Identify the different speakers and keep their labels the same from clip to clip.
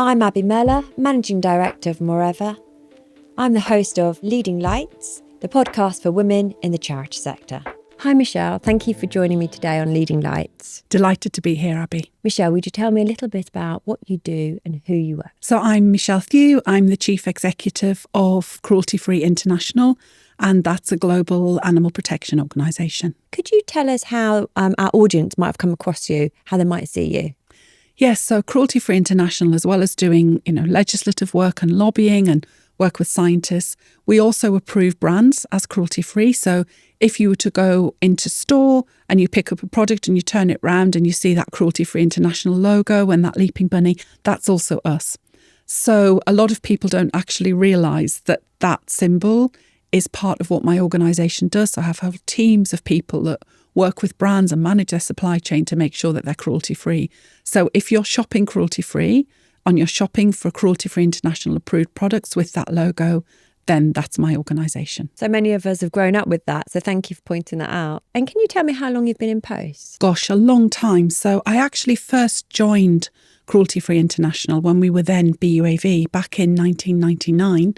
Speaker 1: I'm Abby Meller, Managing Director of Moreover. I'm the host of Leading Lights, the podcast for women in the charity sector. Hi Michelle, thank you for joining me today on Leading Lights.
Speaker 2: Delighted to be here, Abby.
Speaker 1: Michelle, would you tell me a little bit about what you do and who you are?
Speaker 2: So I'm Michelle Thew. I'm the Chief Executive of Cruelty International, and that's a global animal protection organisation.
Speaker 1: Could you tell us how our audience might have come across you, how they might see you?
Speaker 2: Yes, so Cruelty International, as well as doing, legislative work and lobbying and work with scientists, we also approve brands as cruelty-free. So if you were to go into store and you pick up a product and you turn it round and you see that Cruelty International logo and that leaping bunny, that's also us. So a lot of people don't actually realise that that symbol is part of what my organisation does. So I have whole teams of people that work with brands and manage their supply chain to make sure that they're cruelty-free. So if you're shopping cruelty-free and you're shopping for Cruelty International approved products with that logo, then that's my organisation.
Speaker 1: So many of us have grown up with that, so thank you for pointing that out. And can you tell me how long you've been in post?
Speaker 2: Gosh, a long time. So I actually first joined Cruelty International when we were then BUAV back in 1999.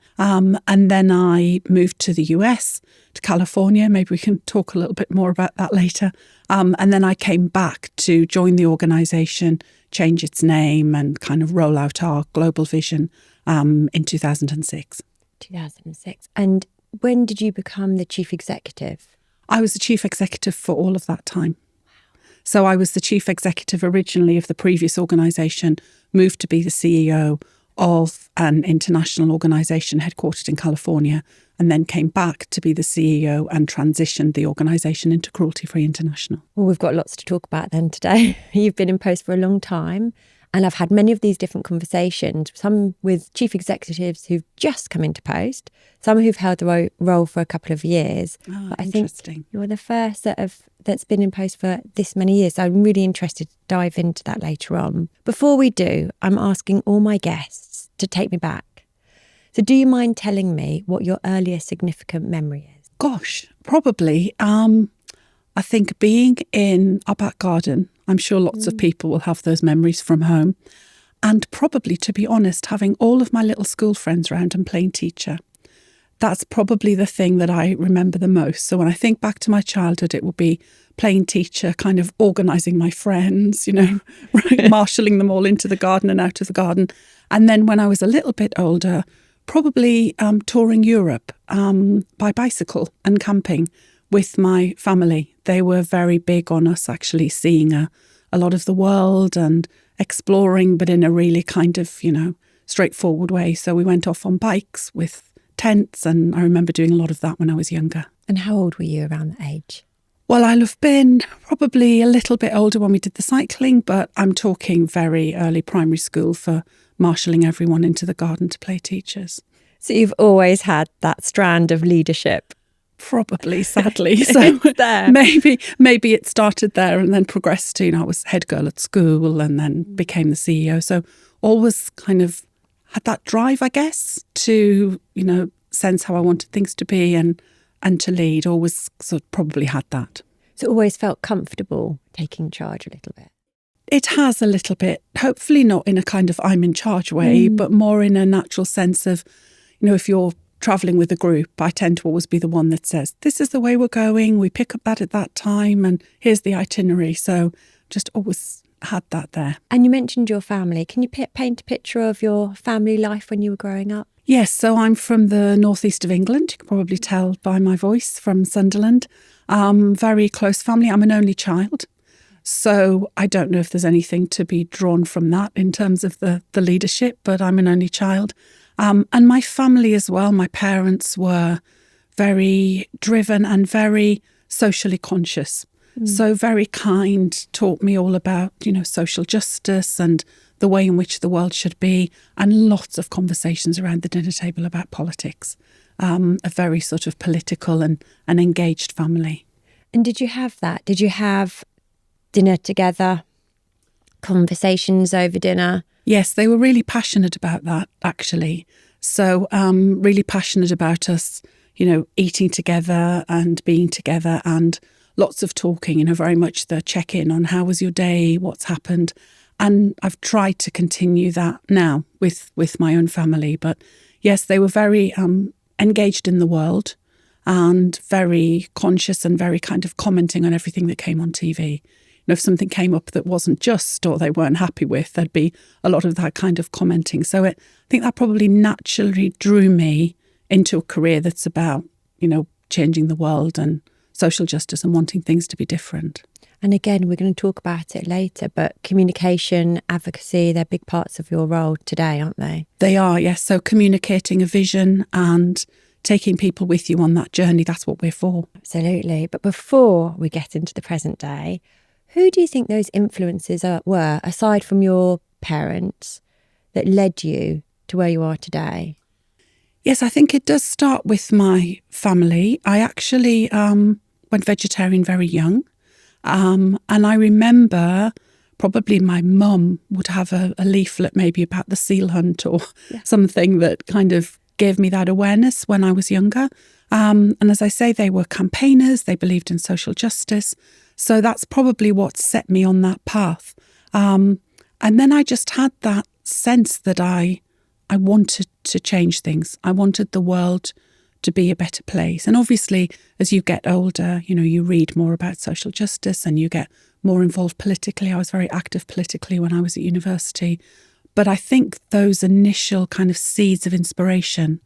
Speaker 2: And then I moved to the US, to California. Maybe we can talk a little bit more about that later. And then I came back to join the organisation, change its name and kind of roll out our global vision in 2006.
Speaker 1: 2006. And when did you become the chief executive?
Speaker 2: I was the chief executive for all of that time. So I was the chief executive originally of the previous organisation, moved to be the CEO of an international organisation headquartered in California, and then came back to be the CEO and transitioned the organisation into Cruelty International.
Speaker 1: Well, we've got lots to talk about then today. You've been in post for a long time. And I've had many of these different conversations, some with chief executives who've just come into post, some who've held the role for a couple of years.
Speaker 2: But I think
Speaker 1: you're the first that's been in post for this many years. So I'm really interested to dive into that later on. Before we do, I'm asking all my guests to take me back. So do you mind telling me what your earliest significant memory is?
Speaker 2: Gosh, probably. I think being in our back garden, I'm sure lots of people will have those memories from home. And probably, to be honest, having all of my little school friends around and playing teacher. That's probably the thing that I remember the most. So when I think back to my childhood, it will be playing teacher, kind of organising my friends, right, marshalling them all into the garden and out of the garden. And then when I was a little bit older, probably touring Europe by bicycle and camping with my family. They were very big on us actually seeing a lot of the world and exploring, but in a really kind of, straightforward way. So we went off on bikes with tents, and I remember doing a lot of that when I was younger.
Speaker 1: And how old were you around that age?
Speaker 2: Well, I'll have been probably a little bit older when we did the cycling, but I'm talking very early primary school for marshalling everyone into the garden to play teachers.
Speaker 1: So you've always had that strand of leadership?
Speaker 2: Probably, sadly. So maybe it started there and then progressed to, I was head girl at school and then became the CEO. So always kind of had that drive, I guess, to, sense how I wanted things to be and to lead. Always sort of probably had that.
Speaker 1: So always felt comfortable taking charge a little bit?
Speaker 2: It has a little bit, hopefully not in a kind of I'm in charge way, but more in a natural sense of, if you're travelling with a group, I tend to always be the one that says, this is the way we're going, we pick up that at that time, and here's the itinerary. So just always had that there.
Speaker 1: And you mentioned your family. Can you paint a picture of your family life when you were growing up?
Speaker 2: Yes, so I'm from the northeast of England. You can probably tell by my voice, from Sunderland. Very close family. I'm an only child. So I don't know if there's anything to be drawn from that in terms of the leadership, but I'm an only child. And my family as well, my parents were very driven and very socially conscious. So very kind, taught me all about, social justice and the way in which the world should be, and lots of conversations around the dinner table about politics. A very sort of political and engaged family.
Speaker 1: And did you have that? Did you have dinner together, conversations over dinner?
Speaker 2: Yes, they were really passionate about that, actually. So really passionate about us, eating together and being together, and lots of talking, very much the check-in on how was your day, what's happened. And I've tried to continue that now with my own family. But yes, they were very engaged in the world and very conscious and very kind of commenting on everything that came on TV. If something came up that wasn't just or they weren't happy with, there'd be a lot of that kind of commenting. So I think that probably naturally drew me into a career that's about, changing the world and social justice and wanting things to be different.
Speaker 1: And again, we're going to talk about it later, but communication, advocacy, they're big parts of your role today, aren't they?
Speaker 2: They are, yes. So communicating a vision and taking people with you on that journey, that's what we're for.
Speaker 1: Absolutely. But before we get into the present day, who do you think those influences were, aside from your parents, that led you to where you are today?
Speaker 2: Yes, I think it does start with my family. I actually went vegetarian very young. And I remember probably my mum would have a leaflet maybe about the seal hunt or something that kind of gave me that awareness when I was younger. And as I say, they were campaigners. They believed in social justice. So that's probably what set me on that path. And then I just had that sense that I wanted to change things. I wanted the world to be a better place. And obviously, as you get older, you read more about social justice and you get more involved politically. I was very active politically when I was at university. But I think those initial kind of seeds of inspiration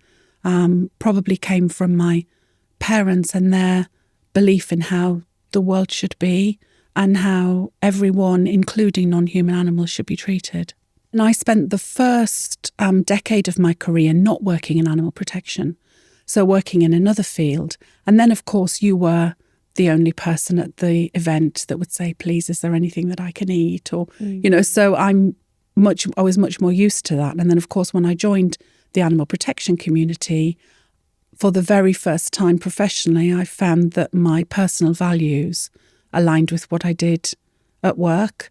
Speaker 2: probably came from my parents and their belief in how the world should be and how everyone, including non-human animals, should be treated. And I spent the first decade of my career not working in animal protection, so working in another field. And then, of course, you were the only person at the event that would say, please, is there anything that I can eat? Or, so I was much more used to that. And then, of course, when I joined the animal protection community, for the very first time professionally, I found that my personal values aligned with what I did at work.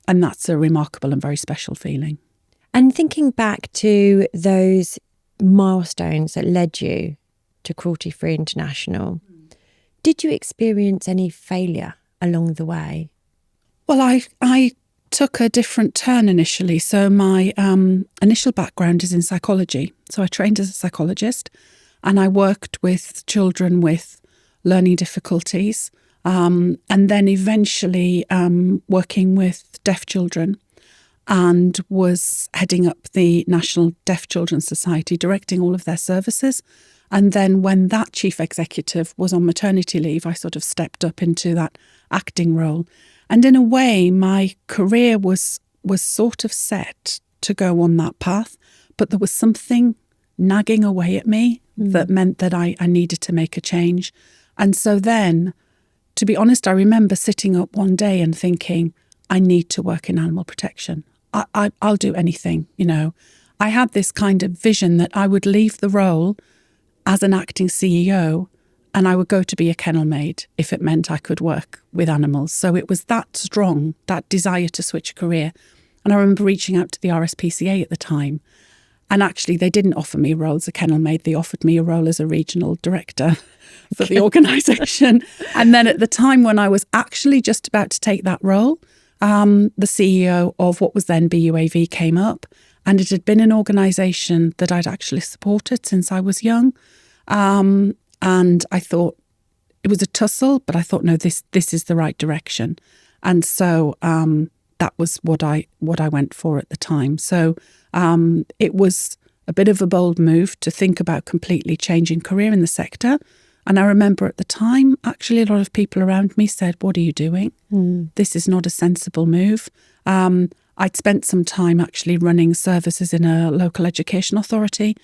Speaker 2: And that's a remarkable and very special feeling.
Speaker 1: And thinking back to those milestones that led you to Cruelty Free International, did you experience any failure along the way?
Speaker 2: Well, I took a different turn initially. So my initial background is in psychology. So I trained as a psychologist and I worked with children with learning difficulties and then eventually working with deaf children, and was heading up the National Deaf Children's Society, directing all of their services. And then when that chief executive was on maternity leave, I sort of stepped up into that acting role. And in a way, my career was sort of set to go on that path, but there was something nagging away at me that meant that I needed to make a change. And so then, to be honest, I remember sitting up one day and thinking, I need to work in animal protection. I'll do anything, I had this kind of vision that I would leave the role as an acting CEO and I would go to be a kennel maid if it meant I could work with animals. So it was that strong, that desire to switch career. And I remember reaching out to the RSPCA at the time. And actually, they didn't offer me a role as a kennel maid. They offered me a role as a regional director for the organisation. And then at the time when I was actually just about to take that role, the CEO of what was then BUAV came up, and it had been an organisation that I'd actually supported since I was young. And I thought it was a tussle, but I thought, no, this is the right direction. And so that was what I went for at the time. So it was a bit of a bold move to think about completely changing career in the sector. And I remember at the time, actually, a lot of people around me said, what are you doing? This is not a sensible move. I'd spent some time actually running services in a local education authority.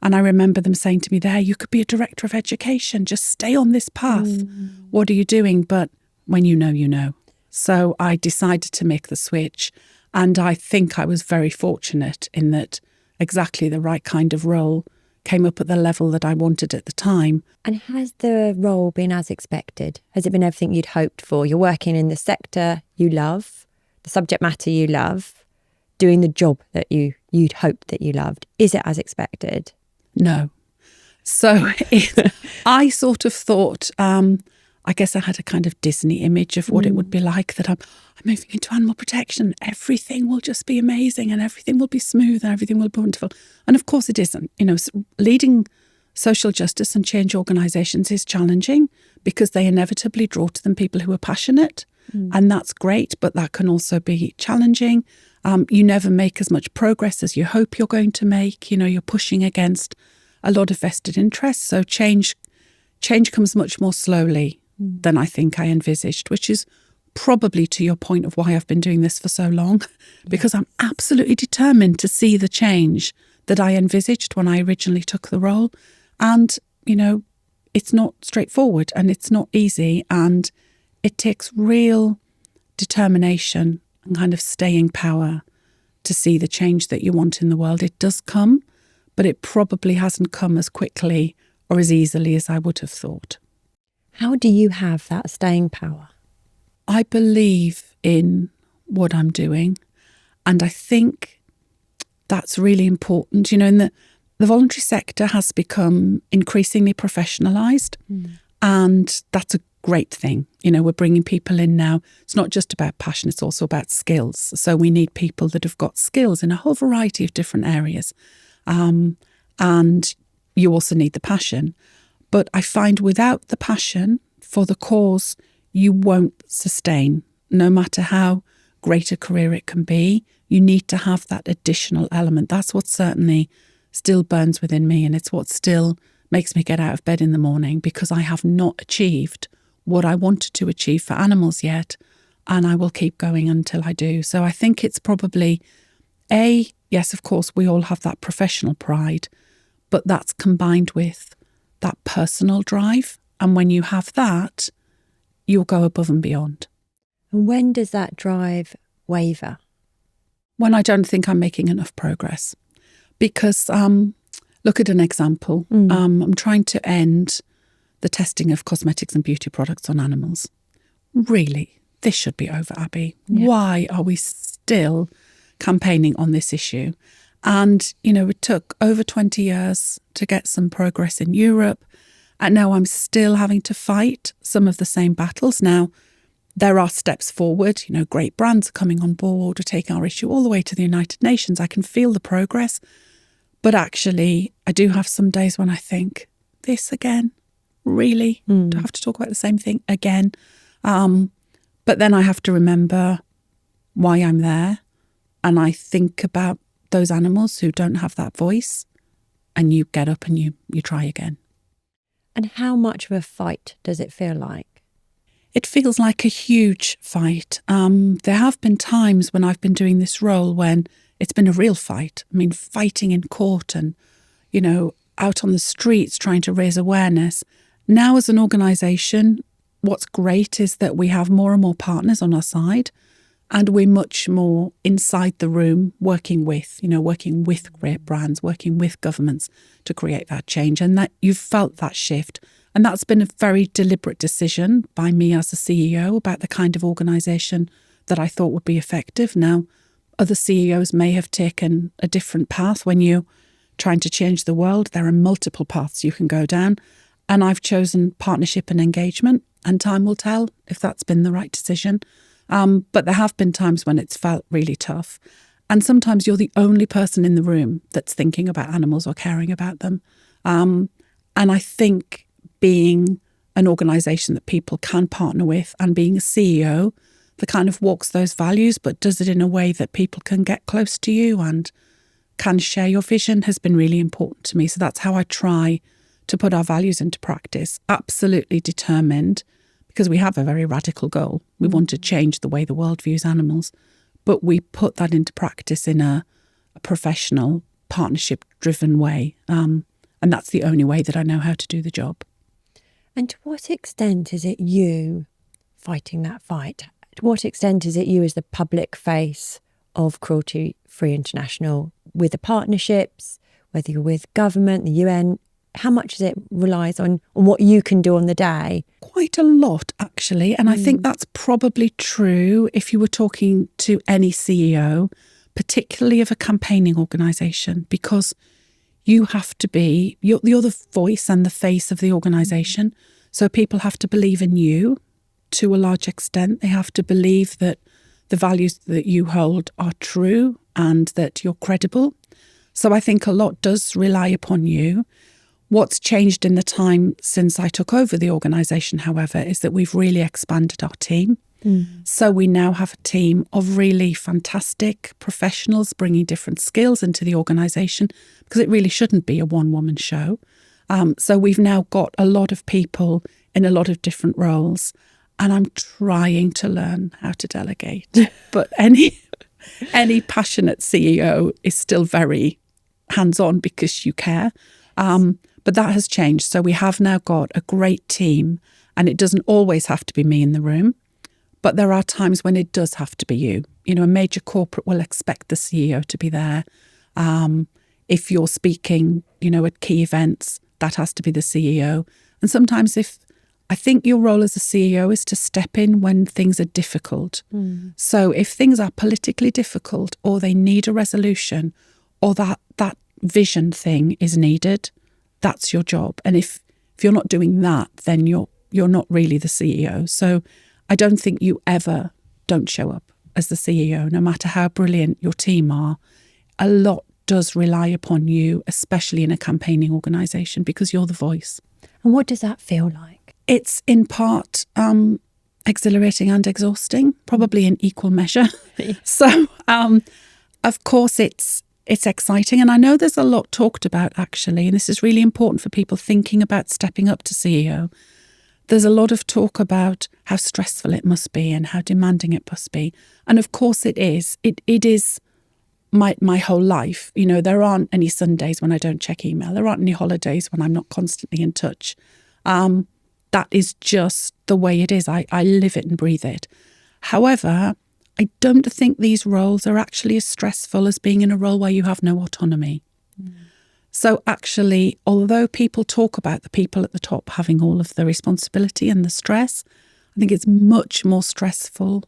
Speaker 2: And I remember them saying to me there, you could be a director of education, just stay on this path. What are you doing? But when you know, you know. So I decided to make the switch. And I think I was very fortunate in that exactly the right kind of role came up at the level that I wanted at the time.
Speaker 1: And has the role been as expected? Has it been everything you'd hoped for? You're working in the sector you love, the subject matter you love, doing the job that you'd hoped that you loved. Is it as expected?
Speaker 2: No. So I sort of thought I guess I had a kind of Disney image of what it would be like, that I'm moving into animal protection. Everything will just be amazing and everything will be smooth and everything will be wonderful. And of course it isn't. You know, leading social justice and change organisations is challenging because they inevitably draw to them people who are passionate. And that's great, but that can also be challenging. You never make as much progress as you hope you're going to make. You know, you're pushing against a lot of vested interests. So change comes much more slowly than I think I envisaged, which is probably to your point of why I've been doing this for so long, because I'm absolutely determined to see the change that I envisaged when I originally took the role. And, you know, it's not straightforward and it's not easy, and it takes real determination and kind of staying power to see the change that you want in the world. It does come, but it probably hasn't come as quickly or as easily as I would have thought.
Speaker 1: How do you have that staying power?
Speaker 2: I believe in what I'm doing, and I think that's really important. You know, in the voluntary sector has become increasingly professionalised, and that's a great thing. You know, we're bringing people in now. It's not just about passion, it's also about skills. So we need people that have got skills in a whole variety of different areas. And you also need the passion. But I find without the passion for the cause, you won't sustain, no matter how great a career it can be. You need to have that additional element. That's what certainly still burns within me, and it's what still makes me get out of bed in the morning, because I have not achieved what I wanted to achieve for animals yet, and I will keep going until I do. So I think it's probably yes, of course, we all have that professional pride, but that's combined with that personal drive. And when you have that, you'll go above and beyond.
Speaker 1: And when does that drive waver?
Speaker 2: When I don't think I'm making enough progress. Because look at an example. I'm trying to end the testing of cosmetics and beauty products on animals. Really, this should be over, Abby. Yeah. Why are we still campaigning on this issue? And, you know, it took over 20 years to get some progress in Europe. And now I'm still having to fight some of the same battles. Now, there are steps forward. You know, great brands are coming on board. We're taking our issue all the way to the United Nations. I can feel the progress. But actually, I do have some days when I think, this again? Really? Do I have to talk about the same thing again? But then I have to remember why I'm there. And I think about those animals who don't have that voice, and you get up and you try again.
Speaker 1: And how much of a fight does it feel like?
Speaker 2: It feels like a huge fight. There have been times when I've been doing this role when it's been a real fight. I mean, fighting in court and, you know, out on the streets trying to raise awareness. Now as an organisation, what's great is that we have more and more partners on our side, and we're much more inside the room working with great brands, working with governments to create that change. And that you've felt that shift. And that's been a very deliberate decision by me as a CEO about the kind of organisation that I thought would be effective. Now, other CEOs may have taken a different path. When you're trying to change the world, there are multiple paths you can go down. And I've chosen partnership and engagement, and time will tell if that's been the right decision. But there have been times when it's felt really tough. And sometimes you're the only person in the room that's thinking about animals or caring about them. And I think being an organisation that people can partner with, and being a CEO that kind of walks those values but does it in a way that people can get close to you and can share your vision, has been really important to me. So that's how I try to put our values into practice. Absolutely determined, because we have a very radical goal. We want to change the way the world views animals, but we put that into practice in a professional, partnership-driven way. And that's the only way that I know how to do the job.
Speaker 1: And to what extent is it you fighting that fight? To what extent is it you as the public face of Cruelty Free International, with the partnerships, whether you're with government, the UN? How much does it relies on what you can do on the day?
Speaker 2: Quite a lot, actually. And I think that's probably true if you were talking to any CEO, particularly of a campaigning organisation, because you have to be, you're the voice and the face of the organisation. So people have to believe in you to a large extent. They have to believe that the values that you hold are true and that you're credible. So I think a lot does rely upon you. What's changed in the time since I took over the organisation, however, is that we've really expanded our team. So we now have a team of really fantastic professionals bringing different skills into the organisation, because it really shouldn't be a one-woman show. So we've now got a lot of people in a lot of different roles, and I'm trying to learn how to delegate. But any passionate CEO is still very hands-on because you care. But that has changed. So we have now got a great team, and it doesn't always have to be me in the room. But there are times when it does have to be you. You know, a major corporate will expect the CEO to be there. If you're speaking, you know, at key events, that has to be the CEO. And sometimes I think your role as a CEO is to step in when things are difficult. So if things are politically difficult, or they need a resolution, or that vision thing is needed, that's your job. And if you're not doing that, then you're not really the CEO. So I don't think you ever don't show up as the CEO, no matter how brilliant your team are. A lot does rely upon you, especially in a campaigning organisation, because you're the voice.
Speaker 1: And what does that feel like?
Speaker 2: It's in part exhilarating and exhausting, probably in equal measure. So, of course, it's exciting. And I know there's a lot talked about, actually, and this is really important for people thinking about stepping up to CEO. There's a lot of talk about how stressful it must be and how demanding it must be. And of course it is. It is my whole life. You know, there aren't any Sundays when I don't check email. There aren't any holidays when I'm not constantly in touch. That is just the way it is. I live it and breathe it. However, I don't think these roles are actually as stressful as being in a role where you have no autonomy. So actually, although people talk about the people at the top having all of the responsibility and the stress, I think it's much more stressful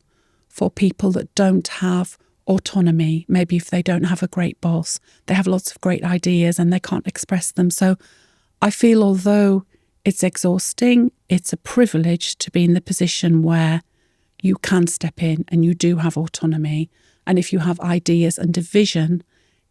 Speaker 2: for people that don't have autonomy. Maybe if they don't have a great boss, they have lots of great ideas and they can't express them. So I feel although it's exhausting, it's a privilege to be in the position where you can step in and you do have autonomy. And if you have ideas and a vision,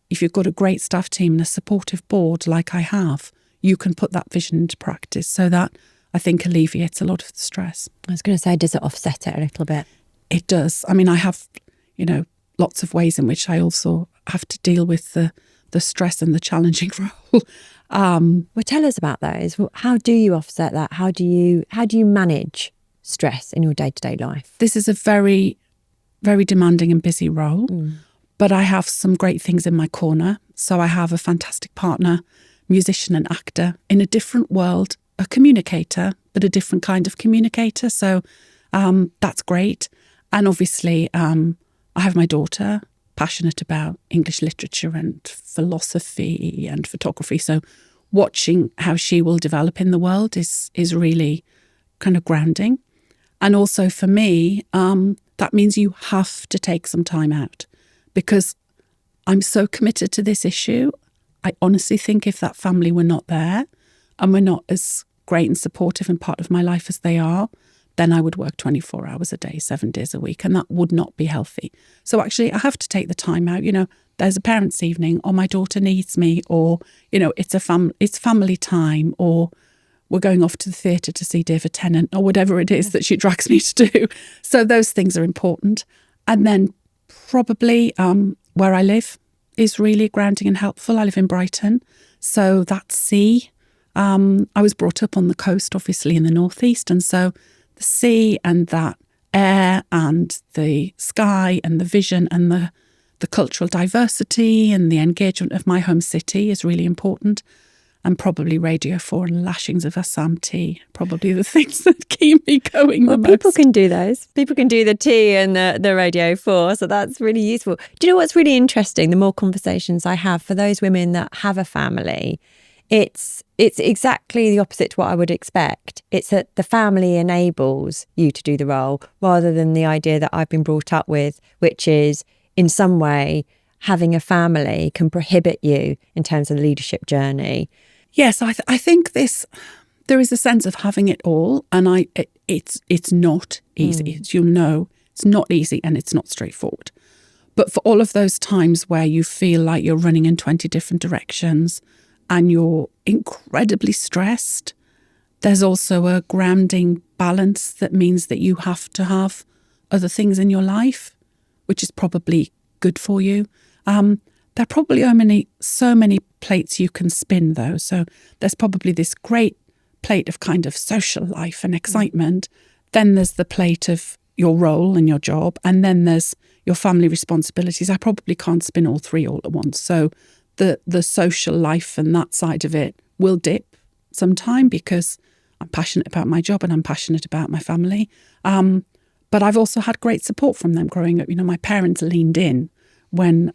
Speaker 2: if you've got a great staff team and a supportive board like I have, you can put that vision into practice. So that, I think, alleviates a lot of the stress.
Speaker 1: I was going to say, does it offset it a little bit?
Speaker 2: It does. I mean, I have, you know, lots of ways in which I also have to deal with the stress and the challenging role.
Speaker 1: Well, tell us about those. How do you offset that? How do you manage stress in your day-to-day life?
Speaker 2: This is a very, very demanding and busy role. But I have some great things in my corner. So I have a fantastic partner, musician and actor, in a different world, a communicator, but a different kind of communicator. So that's great. And obviously, I have my daughter, passionate about English literature and philosophy and photography. So watching how she will develop in the world is really kind of grounding. And also for me, that means you have to take some time out. Because I'm so committed to this issue. I honestly think if that family were not there and were not as great and supportive and part of my life as they are, then I would work 24 hours a day, 7 days a week, and that would not be healthy. So actually, I have to take the time out. You know, there's a parents' evening, or my daughter needs me, or, you know, it's family time, or we're going off to the theatre to see David Tennant, or whatever it is that she drags me to do. So those things are important. And then probably where I live is really grounding and helpful. I live in Brighton, so that sea. I was brought up on the coast, obviously in the northeast, and so the sea and that air and the sky and the vision and the cultural diversity and the engagement of my home city is really important. And probably Radio 4 and lashings of Assam tea, probably the things that keep me going the most.
Speaker 1: People can do those. People can do the tea and the Radio 4, so that's really useful. Do you know what's really interesting? The more conversations I have for those women that have a family, it's exactly the opposite to what I would expect. It's that the family enables you to do the role rather than the idea that I've been brought up with, which is in some way having a family can prohibit you in terms of the leadership journey.
Speaker 2: Yes, I think this there is a sense of having it all, and it's not easy. It's not easy, and it's not straightforward. But for all of those times where you feel like you're running in 20 different directions and you're incredibly stressed, there's also a grounding balance that means that you have to have other things in your life, which is probably good for you. There are probably only so many plates you can spin, though. So there's probably this great plate of kind of social life and excitement. Then there's the plate of your role and your job. And then there's your family responsibilities. I probably can't spin all three all at once. So the social life and that side of it will dip sometime because I'm passionate about my job and I'm passionate about my family. But I've also had great support from them growing up. You know, my parents leaned in when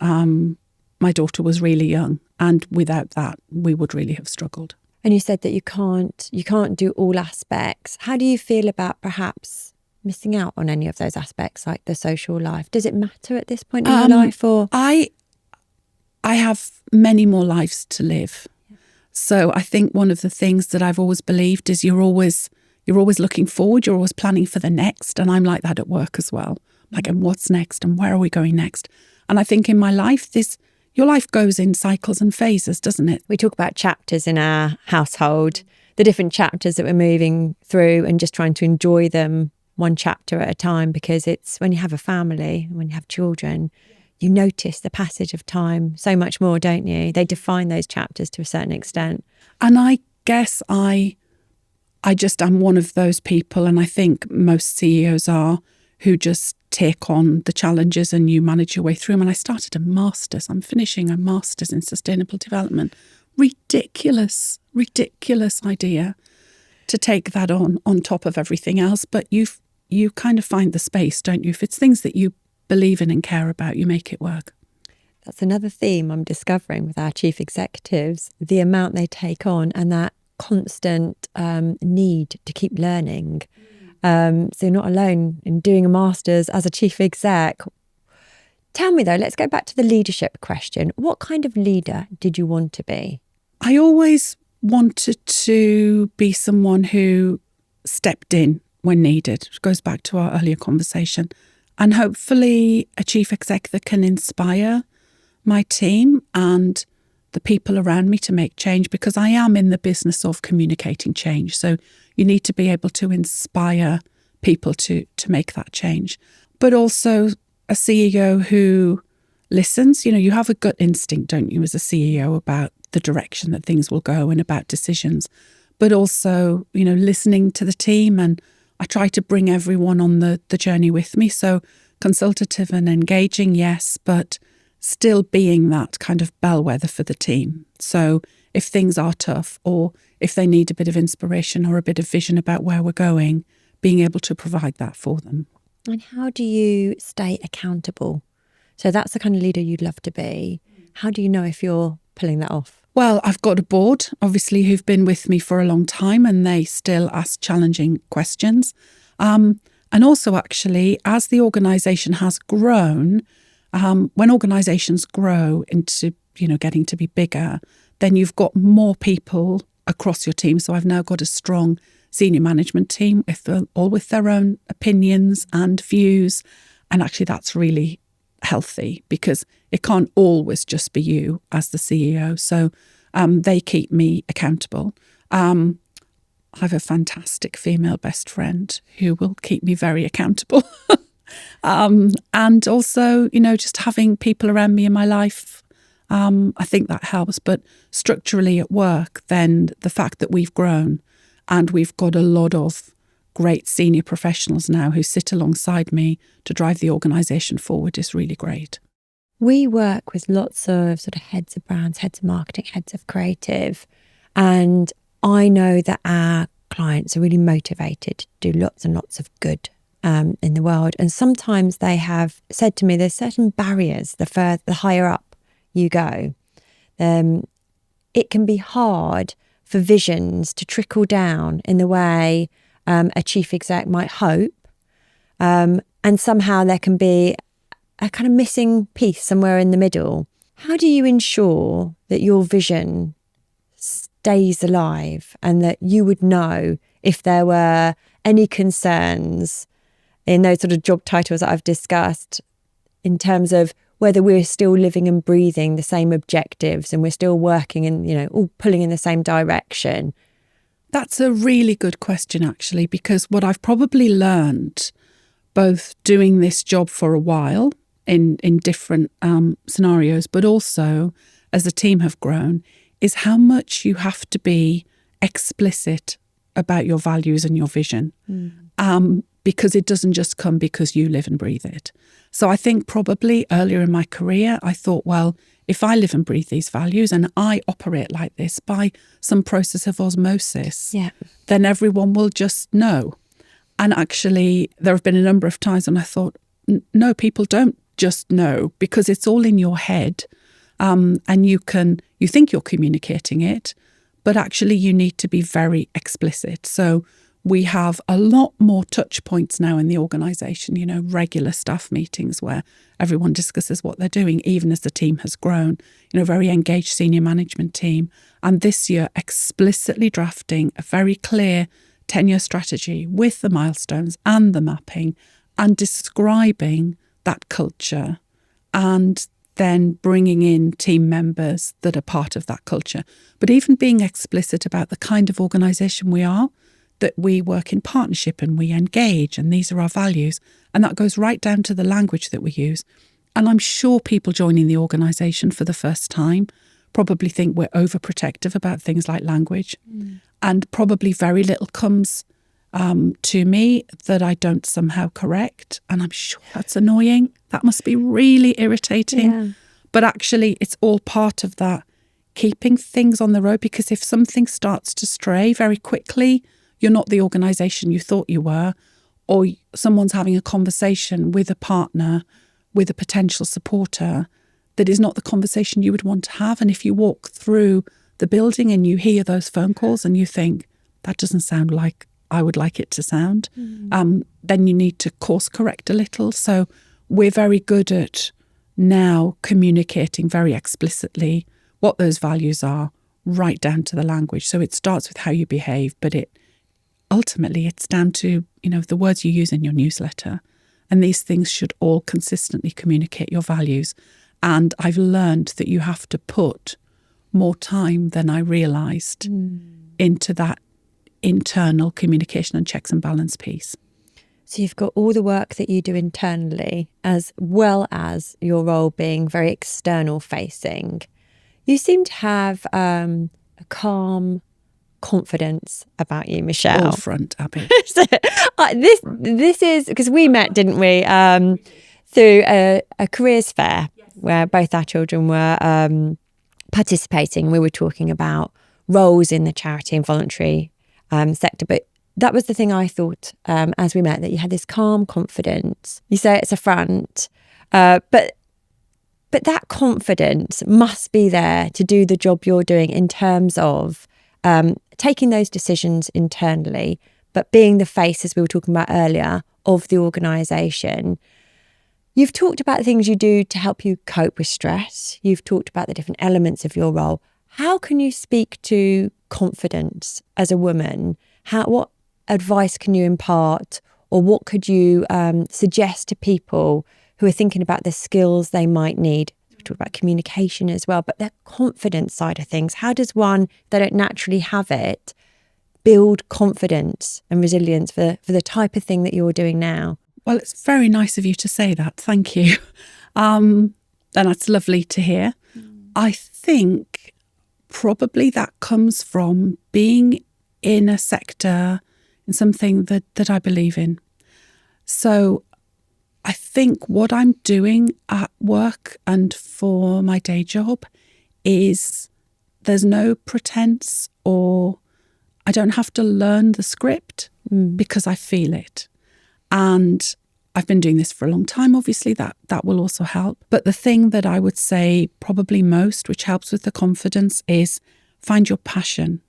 Speaker 2: my daughter was really young, and without that, we would really have struggled.
Speaker 1: And you said that you can't do all aspects. How do you feel about perhaps missing out on any of those aspects, like the social life? Does it matter at this point in your life? Or
Speaker 2: I have many more lives to live. So I think one of the things that I've always believed is you're always looking forward, you're always planning for the next. And I'm like that at work as well. Like, and what's next? And where are we going next? And I think in my life, your life goes in cycles and phases, doesn't it?
Speaker 1: We talk about chapters in our household, the different chapters that we're moving through, and just trying to enjoy them one chapter at a time, because it's when you have a family, when you have children, you notice the passage of time so much more, don't you? They define those chapters to a certain extent.
Speaker 2: And I guess I just am one of those people, and I think most CEOs are, who just take on the challenges and you manage your way through them. And I started a master's. I'm finishing a master's in sustainable development. Ridiculous idea to take that on top of everything else. But you kind of find the space, don't you? If it's things that you believe in and care about, you make it work.
Speaker 1: That's another theme I'm discovering with our chief executives, the amount they take on and that constant need to keep learning. So you're not alone in doing a master's as a chief exec. Tell me though, let's go back to the leadership question. What kind of leader did you want to be?
Speaker 2: I always wanted to be someone who stepped in when needed. It goes back to our earlier conversation. And hopefully a chief exec that can inspire my team and the people around me to make change, because I am in the business of communicating change. So you need to be able to inspire people to make that change. But also a CEO who listens. You know, you have a gut instinct, don't you, as a CEO, about the direction that things will go and about decisions. But also, you know, listening to the team, and I try to bring everyone on the journey with me. So consultative and engaging, yes, but still being that kind of bellwether for the team. So if things are tough, or if they need a bit of inspiration or a bit of vision about where we're going, being able to provide that for them.
Speaker 1: And how do you stay accountable? So that's the kind of leader you'd love to be. How do you know if you're pulling that off?
Speaker 2: Well, I've got a board, obviously, who've been with me for a long time, and they still ask challenging questions. And also, actually, as the organisation has grown, when organisations grow into, you know, getting to be bigger, then you've got more people across your team. So I've now got a strong senior management team all with their own opinions and views. And actually, that's really healthy, because it can't always just be you as the CEO. So they keep me accountable. I have a fantastic female best friend who will keep me very accountable. And also, you know, just having people around me in my life, I think that helps. But structurally at work, then the fact that we've grown and we've got a lot of great senior professionals now who sit alongside me to drive the organisation forward is really great.
Speaker 1: We work with lots of sort of heads of brands, heads of marketing, heads of creative. And I know that our clients are really motivated to do lots and lots of good in the world. And sometimes they have said to me, there's certain barriers the higher up you go. It can be hard for visions to trickle down in the way a chief exec might hope. And somehow there can be a kind of missing piece somewhere in the middle. How do you ensure that your vision stays alive, and that you would know if there were any concerns in those sort of job titles that I've discussed in terms of whether we're still living and breathing the same objectives and we're still working and, all pulling in the same direction?
Speaker 2: That's a really good question, actually, because what I've probably learned, both doing this job for a while in different scenarios, but also as the team have grown, is how much you have to be explicit about your values and your vision. Because it doesn't just come because you live and breathe it. So I think probably earlier in my career, I thought, well, if I live and breathe these values and I operate like this by some process of osmosis, then everyone will just know. And actually, there have been a number of times when I thought, no, people don't just know, because it's all in your head. And you think you're communicating it, but actually you need to be very explicit. So we have a lot more touch points now in the organisation, regular staff meetings where everyone discusses what they're doing, even as the team has grown, very engaged senior management team. And this year, explicitly drafting a very clear 10-year strategy with the milestones and the mapping and describing that culture, and then bringing in team members that are part of that culture. But even being explicit about the kind of organisation we are, that we work in partnership and we engage, and these are our values. And that goes right down to the language that we use. And I'm sure people joining the organisation for the first time probably think we're overprotective about things like language. And probably very little comes to me that I don't somehow correct. And I'm sure that's annoying. That must be really irritating.
Speaker 1: Yeah.
Speaker 2: But actually, it's all part of that, keeping things on the road. Because if something starts to stray very quickly, you're not the organisation you thought you were, or someone's having a conversation with a partner, with a potential supporter, that is not the conversation you would want to have. And if you walk through the building and you hear those phone calls and you think, that doesn't sound like I would like it to sound, then you need to course correct a little. So we're very good at now communicating very explicitly what those values are, right down to the language. So it starts with how you behave, but ultimately it's down to, the words you use in your newsletter. And these things should all consistently communicate your values. And I've learned that you have to put more time than I realised into that internal communication and checks and balance piece.
Speaker 1: So you've got all the work that you do internally, as well as your role being very external facing. You seem to have a calm confidence about you, Michelle.
Speaker 2: All front, Abby.
Speaker 1: So, this is because we met, didn't we, through a careers fair where both our children were participating. We were talking about roles in the charity and voluntary sector, but that was the thing I thought as we met, that you had this calm confidence. You say it's a front, but that confidence must be there to do the job you're doing in terms of taking those decisions internally, but being the face, as we were talking about earlier, of the organisation. You've talked about the things you do to help you cope with stress. You've talked about the different elements of your role. How can you speak to confidence as a woman? What advice can you impart, or what could you suggest to people who are thinking about the skills they might need? We talked about communication as well, but the confidence side of things. How does one, if they don't naturally have it, build confidence and resilience for the type of thing that you're doing now?
Speaker 2: Well, it's very nice of you to say that. Thank you. And that's lovely to hear. I think probably that comes from being in a sector, in something that I believe in. So I think what I'm doing at work and for my day job is there's no pretense, or I don't have to learn the script because I feel it. And I've been doing this for a long time, obviously, that will also help. But the thing that I would say probably most, which helps with the confidence, is find your passion.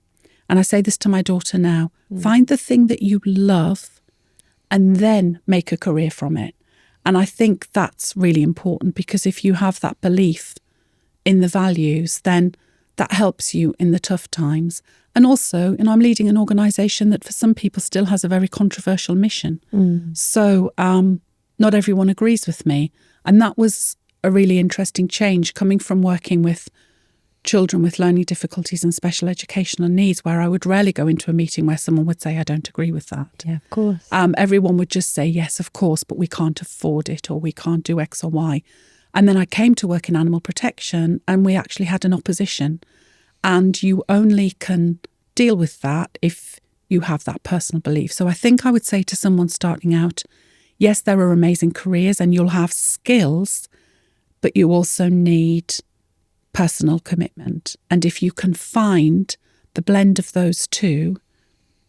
Speaker 2: And I say this to my daughter now, find the thing that you love and then make a career from it. And I think that's really important, because if you have that belief in the values, then that helps you in the tough times. And also, I'm leading an organisation that for some people still has a very controversial mission. So not everyone agrees with me. And that was a really interesting change, coming from working with children with learning difficulties and special educational needs, where I would rarely go into a meeting where someone would say, I don't agree with that.
Speaker 1: Yeah, of course.
Speaker 2: Everyone would just say, yes, of course, but we can't afford it, or we can't do X or Y. And then I came to work in animal protection, and we actually had an opposition. And you only can deal with that if you have that personal belief. So I think I would say to someone starting out, yes, there are amazing careers and you'll have skills, but you also need personal commitment. And if you can find the blend of those two,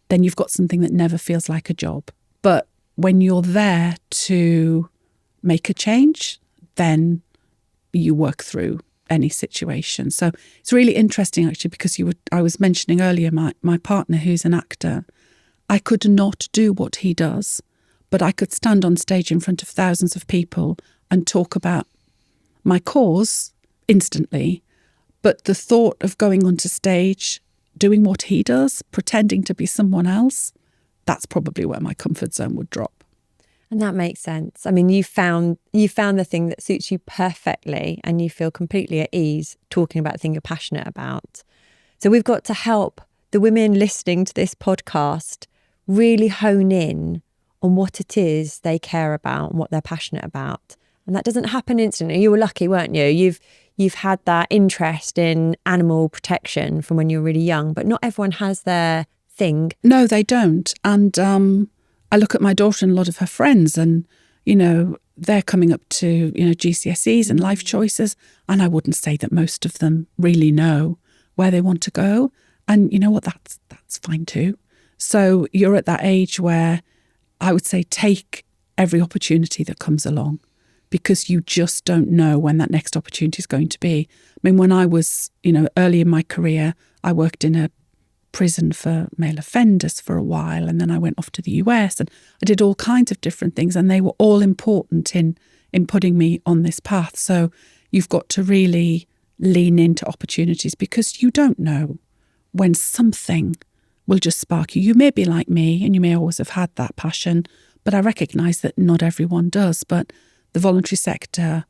Speaker 2: then you've got something that never feels like a job. But when you're there to make a change, then you work through any situation. So it's really interesting, actually, because I was mentioning earlier my partner, who's an actor. I could not do what he does, but I could stand on stage in front of thousands of people and talk about my cause instantly. But the thought of going onto stage, doing what he does, pretending to be someone else, that's probably where my comfort zone would drop.
Speaker 1: And that makes sense. I mean, you found the thing that suits you perfectly, and you feel completely at ease talking about the thing you're passionate about. So we've got to help the women listening to this podcast really hone in on what it is they care about and what they're passionate about. And that doesn't happen instantly. You were lucky, weren't you? You've had that interest in animal protection from when you were really young, but not everyone has their thing.
Speaker 2: No, they don't. And I look at my daughter and a lot of her friends, and, they're coming up to, GCSEs and life choices. And I wouldn't say that most of them really know where they want to go. And you know what? That's fine too. So you're at that age where I would say take every opportunity that comes along, because you just don't know when that next opportunity is going to be. I mean, when I was, early in my career, I worked in a prison for male offenders for a while, and then I went off to the US, and I did all kinds of different things, and they were all important in putting me on this path. So you've got to really lean into opportunities, because you don't know when something will just spark you. You may be like me and you may always have had that passion, but I recognise that not everyone does. But the voluntary sector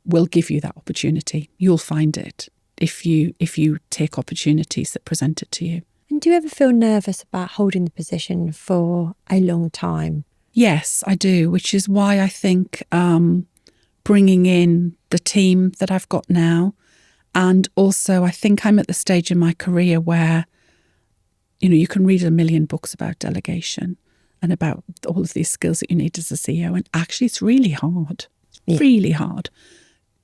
Speaker 2: will give you that opportunity. You'll find it if you take opportunities that present it to you.
Speaker 1: And do you ever feel nervous about holding the position for a long time?
Speaker 2: Yes, I do, which is why I think bringing in the team that I've got now, and also I think I'm at the stage in my career where, you can read a million books about delegation and about all of these skills that you need as a CEO. And actually, it's really hard, really hard.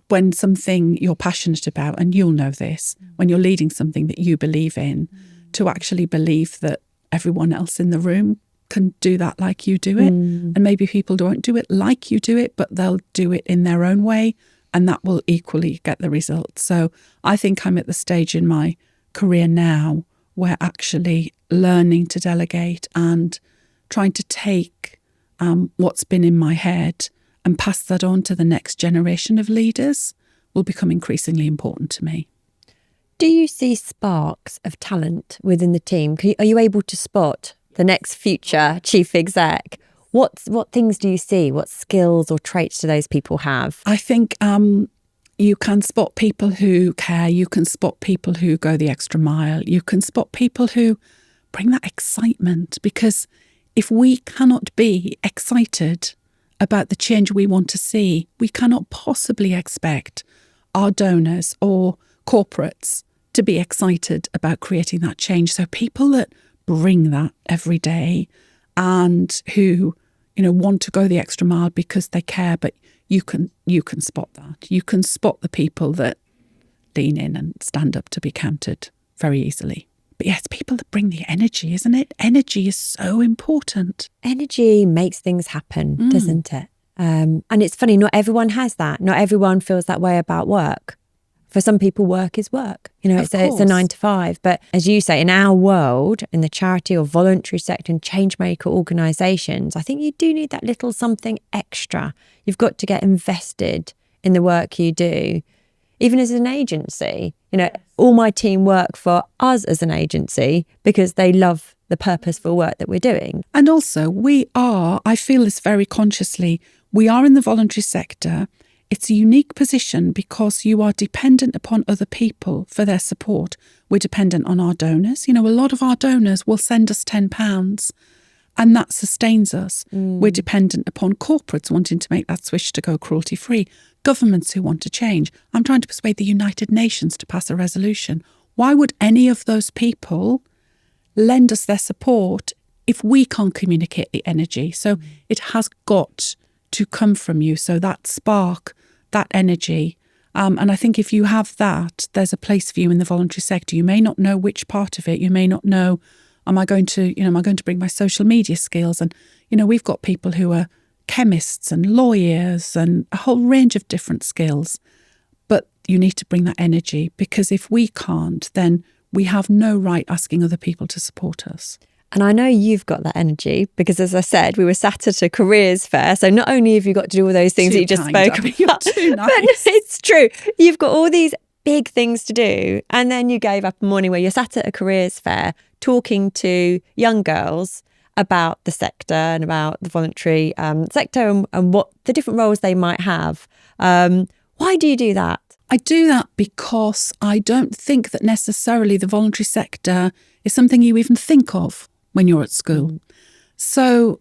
Speaker 2: When something you're passionate about, and you'll know this, when you're leading something that you believe in, to actually believe that everyone else in the room can do that like you do it. And maybe people don't do it like you do it, but they'll do it in their own way, and that will equally get the results. So I think I'm at the stage in my career now where actually learning to delegate and trying to take what's been in my head and pass that on to the next generation of leaders will become increasingly important to me.
Speaker 1: Do you see sparks of talent within the team? Are you able to spot the next future chief exec? What things do you see? What skills or traits do those people have?
Speaker 2: I think you can spot people who care. You can spot people who go the extra mile. You can spot people who bring that excitement, because if we cannot be excited about the change we want to see, we cannot possibly expect our donors or corporates to be excited about creating that change. So people that bring that every day and who, want to go the extra mile because they care, but you can spot that. You can spot the people that lean in and stand up to be counted very easily. But yeah, it's people that bring the energy, isn't it? Energy is so important. Energy
Speaker 1: makes things happen, doesn't it? And it's funny, not everyone has that. Not everyone feels that way about work. For some people, work is work. It's a 9 to 5. But as you say, in our world, in the charity or voluntary sector and change maker organisations, I think you do need that little something extra. You've got to get invested in the work you do even as an agency. All my team work for us as an agency because they love the purposeful work that we're doing.
Speaker 2: And also I feel this very consciously, we are in the voluntary sector. It's a unique position because you are dependent upon other people for their support. We're dependent on our donors. A lot of our donors will send us £10 and that sustains us. We're dependent upon corporates wanting to make that switch to go cruelty-free, governments who want to change. I'm trying to persuade the United Nations to pass a resolution. Why would any of those people lend us their support if we can't communicate the energy? So it has got to come from you. So that spark, that energy. And I think if you have that, there's a place for you in the voluntary sector. You may not know which part of it. You may not know, am I going to bring my social media skills? And, we've got people who are chemists and lawyers and a whole range of different skills. But you need to bring that energy, because if we can't, then we have no right asking other people to support us.
Speaker 1: And I know you've got that energy because, as I said, we were sat at a careers fair. So not only have you got to do all those things that you just spoke about,
Speaker 2: You're too nice.
Speaker 1: but it's true. You've got all these big things to do. And then you gave up a morning where you're sat at a careers fair talking to young girls about the sector and about the voluntary sector and what the different roles they might have. Why do you do that?
Speaker 2: I do that because I don't think that necessarily the voluntary sector is something you even think of when you're at school. So,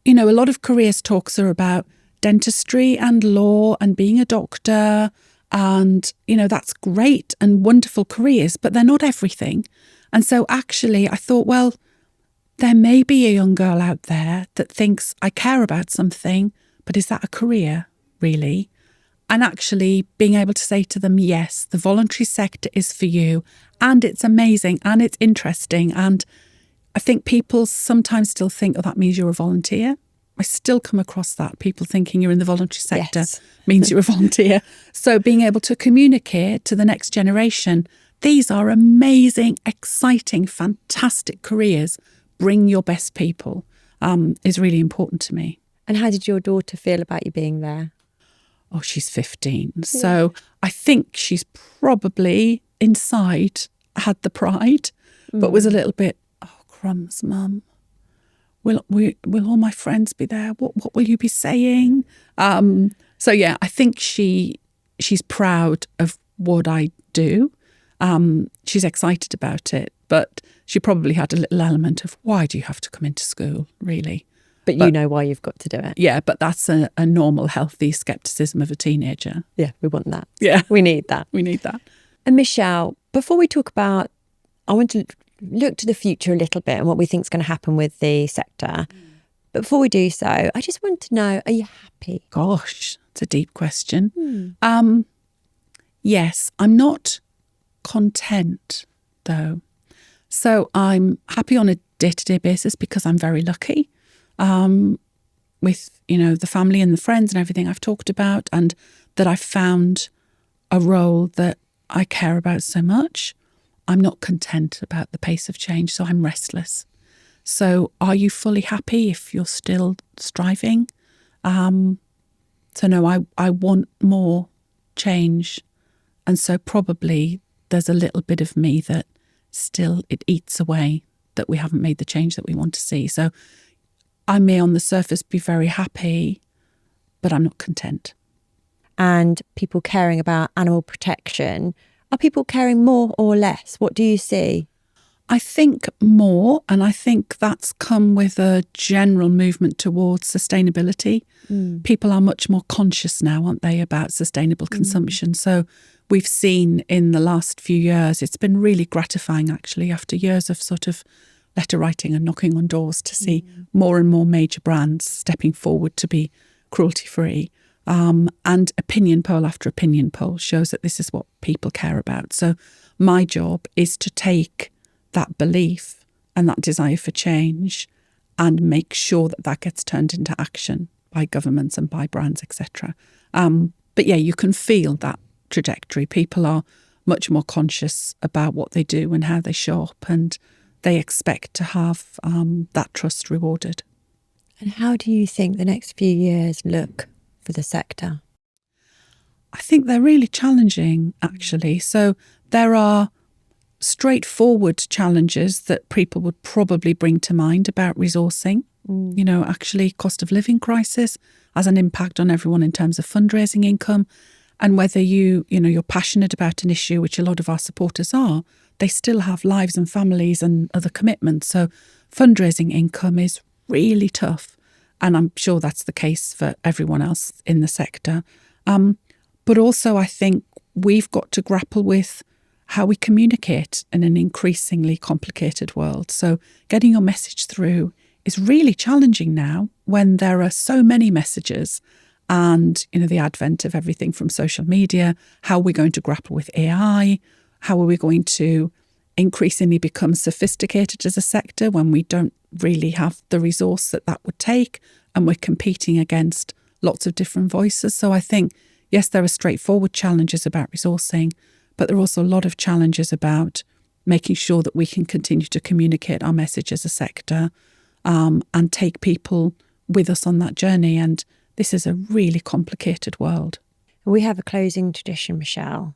Speaker 2: a lot of careers talks are about dentistry and law and being a doctor. And, that's great and wonderful careers, but they're not everything. And so actually I thought, well, there may be a young girl out there that thinks I care about something, but is that a career, really? And actually being able to say to them, yes, the voluntary sector is for you and it's amazing and it's interesting. And I think people sometimes still think, oh, that means you're a volunteer. I still come across that, people thinking you're in the voluntary sector means you're a volunteer. So being able to communicate to the next generation, these are amazing, exciting, fantastic careers. Bring your best people is really important to me.
Speaker 1: And how did your daughter feel about you being there?
Speaker 2: Oh, she's 15. So I think she's probably inside had the pride, but was a little bit, oh, crumbs, Mum. Will all my friends be there? What will you be saying? So yeah, I think she's proud of what I do. She's excited about it, but she probably had a little element of, why do you have to come into school, really?
Speaker 1: But you know why you've got to do it.
Speaker 2: Yeah, but that's a normal, healthy scepticism of a teenager.
Speaker 1: Yeah, we want that.
Speaker 2: Yeah.
Speaker 1: We need that.
Speaker 2: We need that.
Speaker 1: And Michelle, before we talk about, I want to look to the future a little bit and what we think is going to happen with the sector. But before we do so, I just want to know, are you happy?
Speaker 2: Gosh, it's a deep question. Yes, I'm not content though. So I'm happy on a day-to-day basis because I'm very lucky with, the family and the friends and everything I've talked about, and that I've found a role that I care about so much. I'm not content about the pace of change, so I'm restless. So are you fully happy if you're still striving? So no, I want more change. And so probably there's a little bit of me that still it eats away that we haven't made the change that we want to see. So I may on the surface be very happy, but I'm not content.
Speaker 1: And people caring about animal protection, are people caring more or less? What do you see?
Speaker 2: I think more, and I think that's come with a general movement towards sustainability. People are much more conscious now, aren't they, about sustainable consumption. So we've seen in the last few years, it's been really gratifying actually, after years of sort of letter writing and knocking on doors, to see more and more major brands stepping forward to be cruelty-free. And opinion poll after opinion poll shows that this is what people care about. So my job is to take that belief and that desire for change and make sure that that gets turned into action by governments and by brands, etc. But yeah, you can feel that trajectory. People are much more conscious about what they do and how they show up, and they expect to have that trust rewarded.
Speaker 1: And how do you think the next few years look for the sector?
Speaker 2: I think they're really challenging, actually. So there are straightforward challenges that people would probably bring to mind about resourcing. You know, actually, cost of living crisis has an impact on everyone in terms of fundraising income. And whether you're passionate about an issue, which a lot of our supporters are, they still have lives and families and other commitments. So fundraising income is really tough. And I'm sure that's the case for everyone else in the sector. But also, I think we've got to grapple with how we communicate in an increasingly complicated world. So getting your message through is really challenging now when there are so many messages and, the advent of everything from social media. How are we going to grapple with AI? How are we going to increasingly become sophisticated as a sector when we don't really have the resource that would take, and we're competing against lots of different voices? So I think, yes, there are straightforward challenges about resourcing, but there are also a lot of challenges about making sure that we can continue to communicate our message as a sector, and take people with us on that journey. And this is a really complicated world.
Speaker 1: We have a closing tradition, Michelle,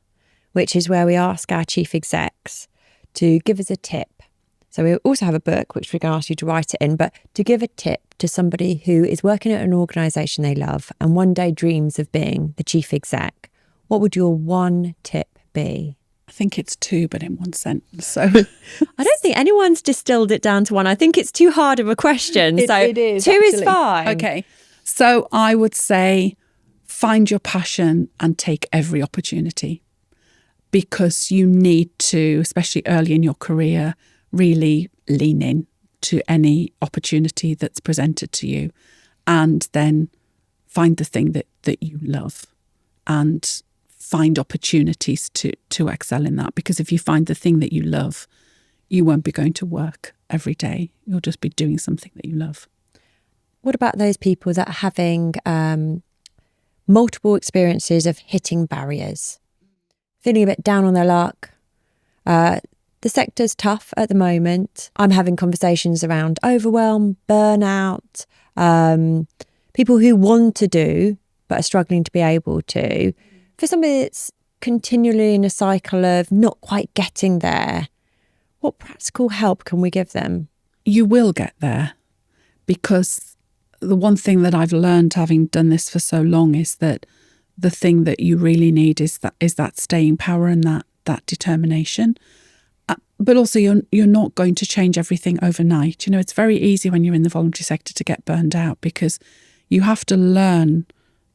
Speaker 1: which is where we ask our chief execs to give us a tip. So we also have a book, which we can ask you to write it in, but to give a tip to somebody who is working at an organisation they love and one day dreams of being the chief exec. What would your one tip be?
Speaker 2: I think it's two, but in one sentence. So
Speaker 1: I don't think anyone's distilled it down to one. I think it's too hard of a question.
Speaker 2: It is,
Speaker 1: two
Speaker 2: actually.
Speaker 1: Is fine.
Speaker 2: Okay. So I would say find your passion and take every opportunity, because you need to, especially early in your career, really lean in to any opportunity that's presented to you, and then find the thing that you love and find opportunities to excel in that. Because if you find the thing that you love, you won't be going to work every day. You'll just be doing something that you love.
Speaker 1: What about those people that are having multiple experiences of hitting barriers, feeling a bit down on their luck? The sector's tough at the moment. I'm having conversations around overwhelm, burnout, people who want to do but are struggling to be able to. For somebody that's continually in a cycle of not quite getting there, what practical help can we give them?
Speaker 2: You will get there, because the one thing that I've learned, having done this for so long, is that the thing that you really need is that staying power and that determination. But also, you're not going to change everything overnight. It's very easy when you're in the voluntary sector to get burned out, because you have to learn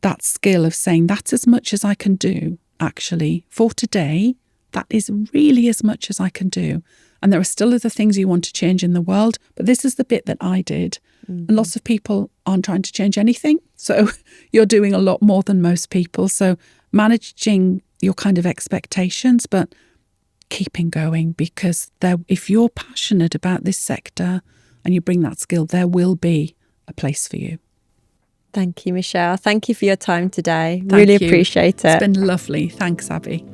Speaker 2: that skill of saying, that's as much as I can do, actually, for today. That is really as much as I can do. And there are still other things you want to change in the world, but this is the bit that I did. Mm-hmm. And lots of people aren't trying to change anything. So you're doing a lot more than most people. So managing your kind of expectations, but keeping going, because if you're passionate about this sector and you bring that skill, there will be a place for you.
Speaker 1: Thank you, Michelle. Thank you for your time today. Really appreciate it.
Speaker 2: It's been lovely. Thanks, Abby.